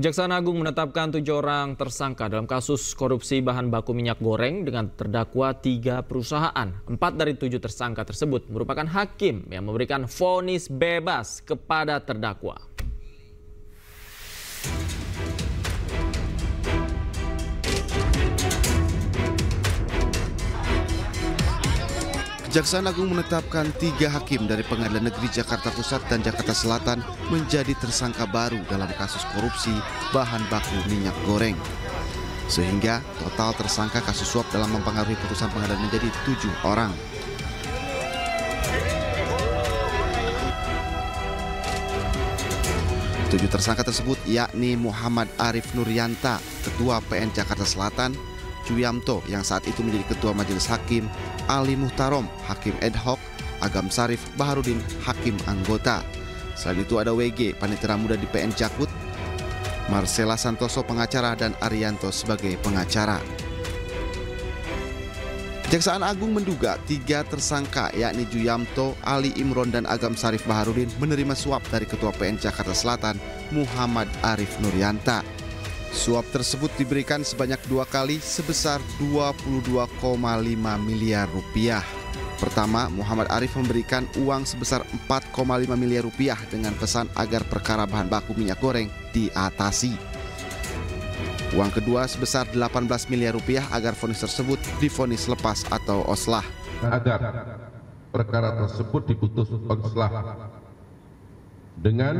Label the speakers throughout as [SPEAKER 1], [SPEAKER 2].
[SPEAKER 1] Kejaksaan Agung menetapkan 7 orang tersangka dalam kasus korupsi bahan baku minyak goreng dengan terdakwa 3 perusahaan. 4 dari 7 tersangka tersebut merupakan hakim yang memberikan vonis bebas kepada terdakwa.
[SPEAKER 2] Kejaksaan Agung menetapkan 3 hakim dari Pengadilan Negeri Jakarta Pusat dan Jakarta Selatan menjadi tersangka baru dalam kasus korupsi bahan baku minyak goreng. Sehingga total tersangka kasus suap dalam mempengaruhi putusan pengadilan menjadi 7 orang. Tujuh tersangka tersebut yakni Muhammad Arif Nuryanta, Ketua PN Jakarta Selatan, Juyamto yang saat itu menjadi Ketua Majelis Hakim, Ali Muhtarom, Hakim Ad Hoc, Agam Sarif Baharudin, Hakim Anggota. Selain itu ada WG, Panitera Muda di PN Jakut, Marcela Santoso pengacara dan Arianto sebagai pengacara. Kejaksaan Agung menduga 3 tersangka yakni Juyamto, Ali Imron dan Agam Sarif Baharudin menerima suap dari Ketua PN Jakarta Selatan, Muhammad Arif Nuryanta. Suap tersebut diberikan sebanyak 2 kali sebesar 22,5 miliar rupiah. Pertama, Muhammad Arif memberikan uang sebesar 4,5 miliar rupiah dengan pesan agar perkara bahan baku minyak goreng diatasi. Uang kedua sebesar 18 miliar rupiah agar vonis tersebut divonis lepas atau oslah.
[SPEAKER 3] Agar perkara tersebut diputus oslah dengan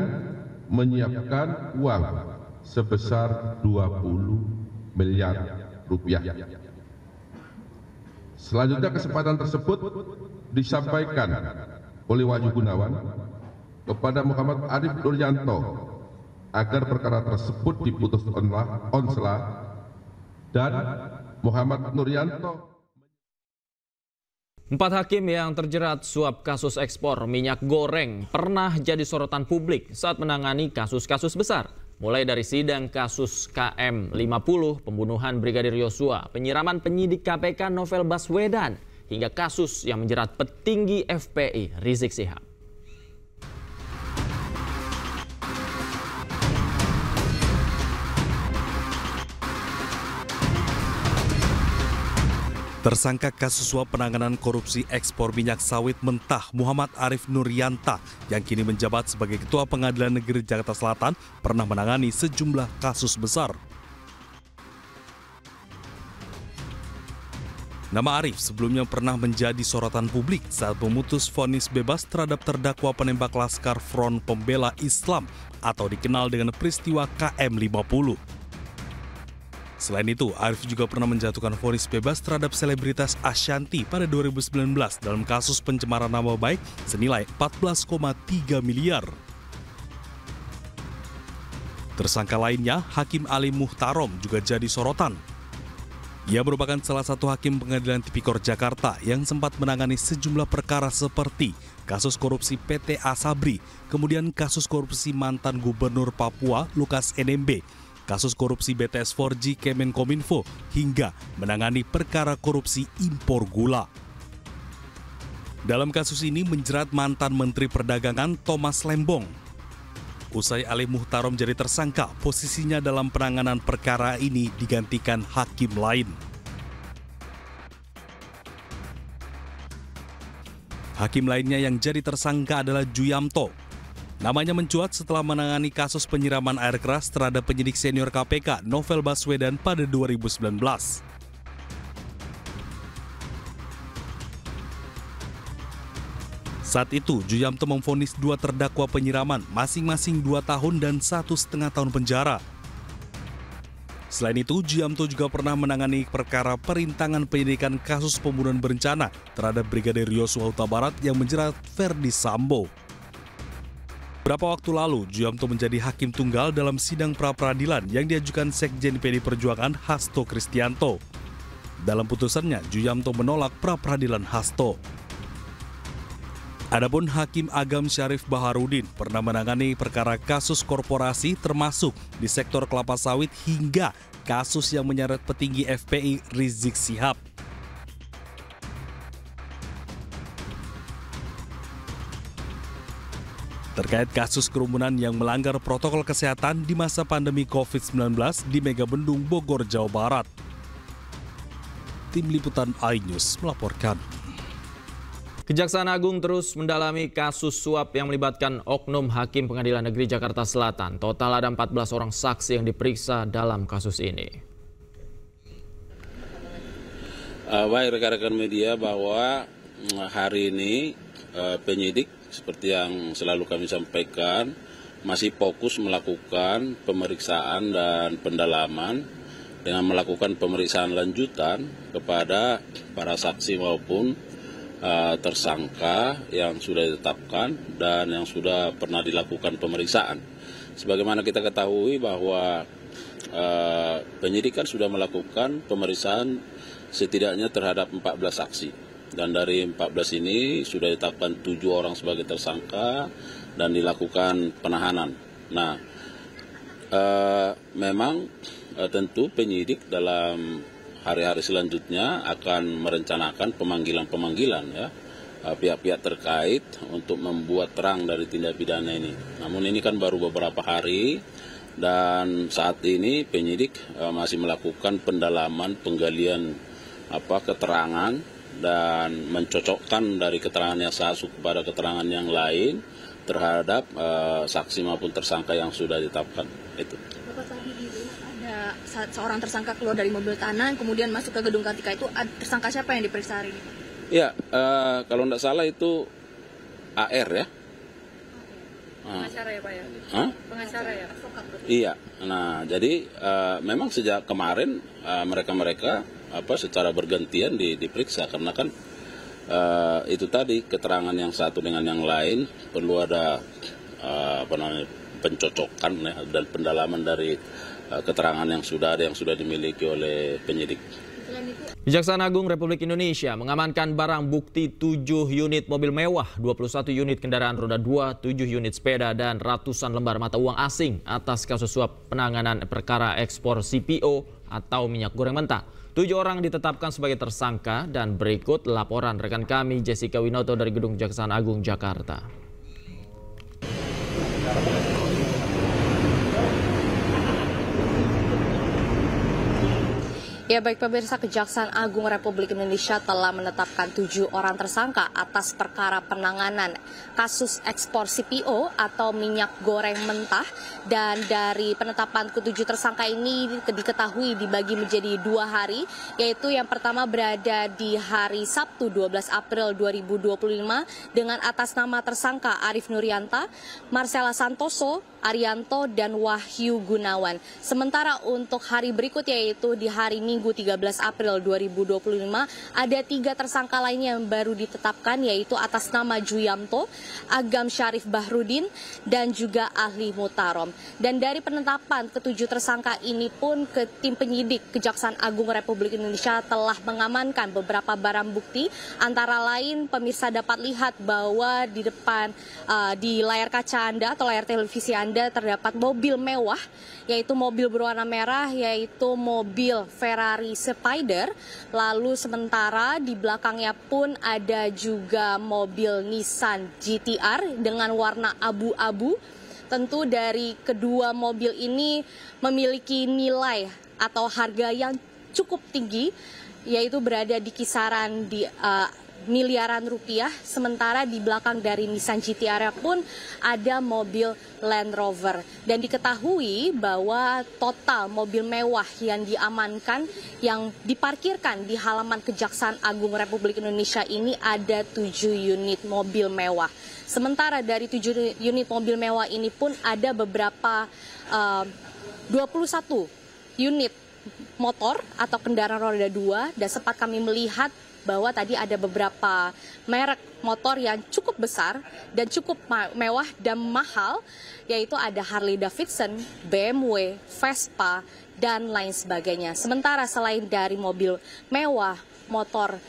[SPEAKER 3] menyiapkan uang sebesar 20 miliar rupiah. Selanjutnya kesempatan tersebut disampaikan oleh Wahyu Gunawan kepada Muhammad Arif Nuryanta agar perkara tersebut diputus onslah dan Muhammad Nuryanta.
[SPEAKER 1] 4 hakim yang terjerat suap kasus ekspor minyak goreng pernah jadi sorotan publik saat menangani kasus-kasus besar. Mulai dari sidang kasus KM50, pembunuhan Brigadir Yosua, penyiraman penyidik KPK Novel Baswedan, hingga kasus yang menjerat petinggi FPI Rizik Syihab.
[SPEAKER 4] Tersangka kasus suap penanganan korupsi ekspor minyak sawit mentah Muhammad Arif Nuryanta yang kini menjabat sebagai Ketua Pengadilan Negeri Jakarta Selatan pernah menangani sejumlah kasus besar. Nama Arif sebelumnya pernah menjadi sorotan publik saat memutus vonis bebas terhadap terdakwa penembak Laskar Front Pembela Islam atau dikenal dengan peristiwa KM50. Selain itu, Arif juga pernah menjatuhkan vonis bebas terhadap selebritas Ashanti pada 2019 dalam kasus pencemaran nama baik senilai 14,3 miliar. Tersangka lainnya, Hakim Ali Muhtarom juga jadi sorotan. Ia merupakan salah satu hakim Pengadilan Tipikor Jakarta yang sempat menangani sejumlah perkara seperti kasus korupsi PT Asabri, kemudian kasus korupsi mantan Gubernur Papua Lukas NMB, kasus korupsi BTS 4G Kemenkominfo, hingga menangani perkara korupsi impor gula. Dalam kasus ini menjerat mantan Menteri Perdagangan Thomas Lembong. Usai Ali Muhtarom jadi tersangka, posisinya dalam penanganan perkara ini digantikan hakim lain. Hakim lainnya yang jadi tersangka adalah Juyamto. Namanya mencuat setelah menangani kasus penyiraman air keras terhadap penyidik senior KPK Novel Baswedan pada 2019. Saat itu, Juyamto memvonis 2 terdakwa penyiraman, masing-masing 2 tahun dan 1,5 tahun penjara. Selain itu, Juyamto juga pernah menangani perkara perintangan penyidikan kasus pembunuhan berencana terhadap Brigadir Yosua Huta Barat yang menjerat Verdi Sambo. Beberapa waktu lalu, Juyamto menjadi hakim tunggal dalam sidang pra-peradilan yang diajukan Sekjen PD Perjuangan Hasto Kristianto. Dalam putusannya, Juyamto menolak pra-peradilan Hasto. Adapun Hakim Agam Sarif Baharudin pernah menangani perkara kasus korporasi termasuk di sektor kelapa sawit hingga kasus yang menyeret petinggi FPI Rizik Syihab. Terkait terkait kasus kerumunan yang melanggar protokol kesehatan di masa pandemi COVID-19 di Megabendung, Bogor, Jawa Barat. Tim Liputan iNews melaporkan.
[SPEAKER 1] Kejaksaan Agung terus mendalami kasus suap yang melibatkan oknum Hakim Pengadilan Negeri Jakarta Selatan. Total ada 14 orang saksi yang diperiksa dalam kasus ini.
[SPEAKER 5] Baik rekan-rekan media, bahwa hari ini penyidik seperti yang selalu kami sampaikan masih fokus melakukan pemeriksaan dan pendalaman dengan melakukan pemeriksaan lanjutan kepada para saksi maupun tersangka yang sudah ditetapkan dan yang sudah pernah dilakukan pemeriksaan. Sebagaimana kita ketahui bahwa penyidik kan sudah melakukan pemeriksaan setidaknya terhadap 14 saksi. Dan dari 14 ini sudah ditetapkan 7 orang sebagai tersangka dan dilakukan penahanan. Nah, memang tentu penyidik dalam hari-hari selanjutnya akan merencanakan pemanggilan-pemanggilan ya pihak-pihak terkait untuk membuat terang dari tindak pidana ini. Namun ini kan baru beberapa hari dan saat ini penyidik masih melakukan pendalaman, penggalian keterangan dan mencocokkan dari keterangan yang satu kepada keterangan yang lain terhadap saksi maupun tersangka yang sudah ditetapkan. Itu.
[SPEAKER 6] Bapak, tadi ada seorang tersangka keluar dari mobil tahanan, kemudian masuk ke gedung Kartika, itu tersangka siapa yang diperiksa hari ini?
[SPEAKER 5] Ya, kalau tidak salah itu AR ya.
[SPEAKER 6] Pengacara ya Pak ya? Pengacara ya?
[SPEAKER 5] Iya, nah jadi memang sejak kemarin mereka-mereka secara bergantian diperiksa karena kan itu tadi keterangan yang satu dengan yang lain perlu ada pencocokan ya, dan pendalaman dari keterangan yang sudah ada yang sudah dimiliki oleh penyidik.
[SPEAKER 1] Kejaksaan Agung Republik Indonesia mengamankan barang bukti 7 unit mobil mewah, 21 unit kendaraan roda 2, 7 unit sepeda, dan ratusan lembar mata uang asing atas kasus suap penanganan perkara ekspor CPO atau minyak goreng mentah. 7 orang ditetapkan sebagai tersangka dan berikut laporan rekan kami Jessica Winoto dari Gedung Kejaksaan Agung Jakarta.
[SPEAKER 6] Ya baik pemirsa, Kejaksaan Agung Republik Indonesia telah menetapkan 7 orang tersangka atas perkara penanganan kasus ekspor CPO atau minyak goreng mentah. Dan dari penetapan ke-7 tersangka ini diketahui dibagi menjadi 2 hari, yaitu yang pertama berada di hari Sabtu 12 April 2025 dengan atas nama tersangka Arif Nuryanta, Marcella Santoso, Arianto, dan Wahyu Gunawan. Sementara untuk hari berikut yaitu di hari Minggu 13 April 2025 ada 3 tersangka lainnya yang baru ditetapkan yaitu atas nama Juyamto, Agam Syarif Bahrudin, dan juga Ahli Mutarom. Dan dari penetapan ke-7 tersangka ini pun tim penyidik Kejaksaan Agung Republik Indonesia telah mengamankan beberapa barang bukti, antara lain pemirsa dapat lihat bahwa di depan di layar kaca Anda atau layar televisi Anda terdapat mobil mewah, yaitu mobil berwarna merah, yaitu mobil Ferrari Spider. Lalu sementara di belakangnya pun ada juga mobil Nissan GT-R dengan warna abu-abu. Tentu dari kedua mobil ini memiliki nilai atau harga yang cukup tinggi, yaitu berada di kisaran miliaran rupiah. Sementara di belakang dari Nissan GT-R pun ada mobil Land Rover. Dan diketahui bahwa total mobil mewah yang diamankan yang diparkirkan di halaman Kejaksaan Agung Republik Indonesia ini ada 7 unit mobil mewah. Sementara dari 7 unit mobil mewah ini pun ada beberapa 21 unit motor atau kendaraan roda 2, dan sempat kami melihat bahwa tadi ada beberapa merek motor yang cukup besar dan cukup mewah dan mahal, yaitu ada Harley Davidson, BMW, Vespa, dan lain sebagainya. Sementara selain dari mobil mewah, motor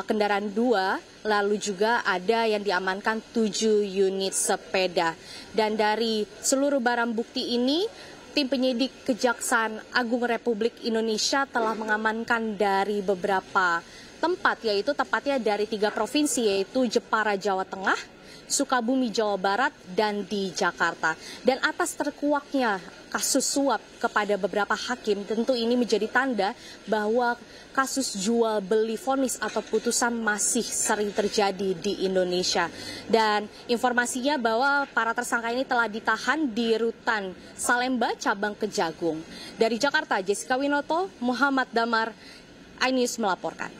[SPEAKER 6] kendaraan 2, lalu juga ada yang diamankan 7 unit sepeda. Dan dari seluruh barang bukti ini, tim penyidik Kejaksaan Agung Republik Indonesia telah mengamankan dari beberapa tempat, yaitu tepatnya dari 3 provinsi, yaitu Jepara Jawa Tengah, Sukabumi, Jawa Barat, dan di Jakarta. Dan atas terkuaknya kasus suap kepada beberapa hakim, tentu ini menjadi tanda bahwa kasus jual beli vonis atau putusan masih sering terjadi di Indonesia. Dan informasinya bahwa para tersangka ini telah ditahan di Rutan Salemba, cabang Kejagung. Dari Jakarta, Jessica Winoto, Muhammad Damar, iNews melaporkan.